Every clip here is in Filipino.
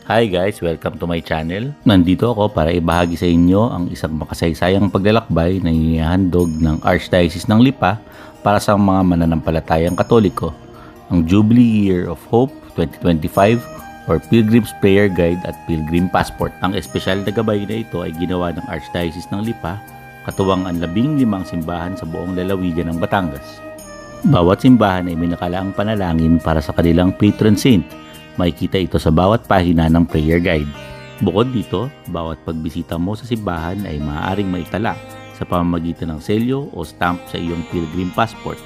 Hi guys, welcome to my channel. Nandito ako para ibahagi sa inyo ang isang makasaysayang paglalakbay na inihandog ng Archdiocese ng Lipa para sa mga mananampalatayang Katoliko, ang Jubilee Year of Hope 2025 or Pilgrim's Prayer Guide at Pilgrim Passport. Ang espesyal na gabay na ito ay ginawa ng Archdiocese ng Lipa, katuwang ang 15 simbahan sa buong lalawigan ng Batangas. Bawat simbahan ay may nakalaang panalangin para sa kanilang patron saint. Makikita ito sa bawat pahina ng prayer guide. Bukod dito, bawat pagbisita mo sa simbahan ay maaaring maitala sa pamamagitan ng selyo o stamp sa iyong pilgrim passport,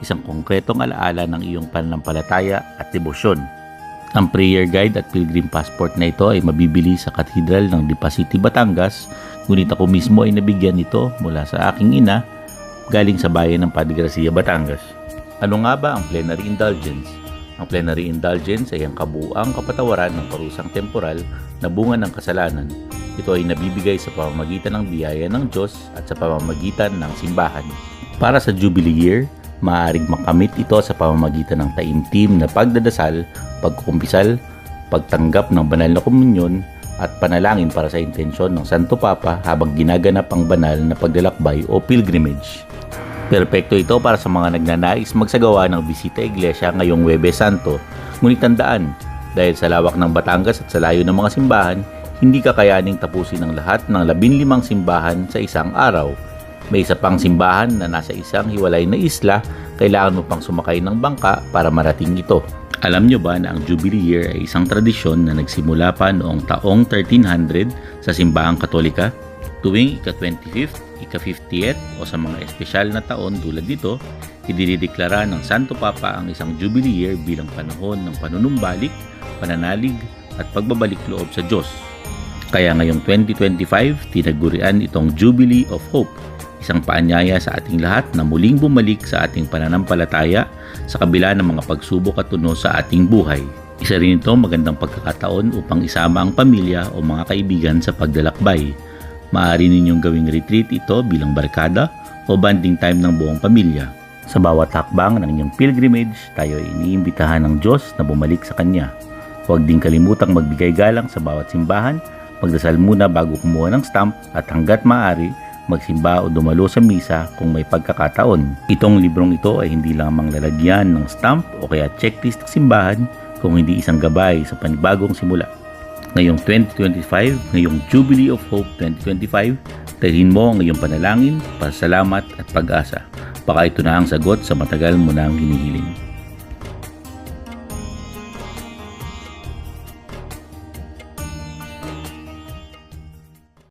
isang konkretong alaala ng iyong pananampalataya at debosyon. Ang prayer guide at pilgrim passport na ito ay mabibili sa Cathedral ng Lipa City, Batangas, ngunit ako mismo ay nabigyan nito mula sa aking ina galing sa bayan ng Padre Garcia, Batangas. Ano nga ba ang plenary indulgence? Ang plenary indulgence ay ang kabuuang kapatawaran ng parusang temporal na bunga ng kasalanan. Ito ay nabibigay sa pamamagitan ng biyaya ng Diyos at sa pamamagitan ng simbahan. Para sa Jubilee Year, maaaring makamit ito sa pamamagitan ng taimtim na pagdadasal, pagkukumpisal, pagtanggap ng banal na komunyon, at panalangin para sa intensyon ng Santo Papa habang ginaganap ang banal na paglalakbay o pilgrimage. Perpekto ito para sa mga nagnanais magsagawa ng bisita iglesia ngayong Huwebes Santo. Ngunit tandaan, dahil sa lawak ng Batangas at sa layo ng mga simbahan, hindi kakayaning tapusin ang lahat ng 15 simbahan sa isang araw. May isa pang simbahan na nasa isang hiwalay na isla, kailangan mo pang sumakay ng bangka para marating ito. Alam nyo ba na ang Jubilee Year ay isang tradisyon na nagsimula pa noong taong 1300 sa simbahang Katolika? Tuwing ika-25th, ika-50th o sa mga espesyal na taon tulad dito, idinideklara ng Santo Papa ang isang Jubilee Year bilang panahon ng panunumbalik, pananalig at pagbabalik loob sa Diyos. Kaya ngayong 2025, tinagurian itong Jubilee of Hope, isang paanyaya sa ating lahat na muling bumalik sa ating pananampalataya sa kabila ng mga pagsubok at tunos sa ating buhay. Isa rin ito magandang pagkakataon upang isama ang pamilya o mga kaibigan sa paglalakbay. Maaari ninyong gawing retreat ito bilang barkada o bonding time ng buong pamilya. Sa bawat hakbang ng inyong pilgrimage, tayo ay iniimbitahan ng Diyos na bumalik sa Kanya. Huwag din kalimutang magbigay galang sa bawat simbahan, magdasal muna bago kumuha ng stamp at hanggat maaari, magsimba o dumalo sa misa kung may pagkakataon. Itong librong ito ay hindi lamang lalagyan ng stamp o kaya checklist ng simbahan, kung hindi isang gabay sa panibagong simula. Ngayong 2025, ngayong Jubilee of Hope 2025, dalhin mo ang iyong panalangin, pasasalamat at pag-asa. Baka ito na ang sagot sa matagal mo nang hinihiling.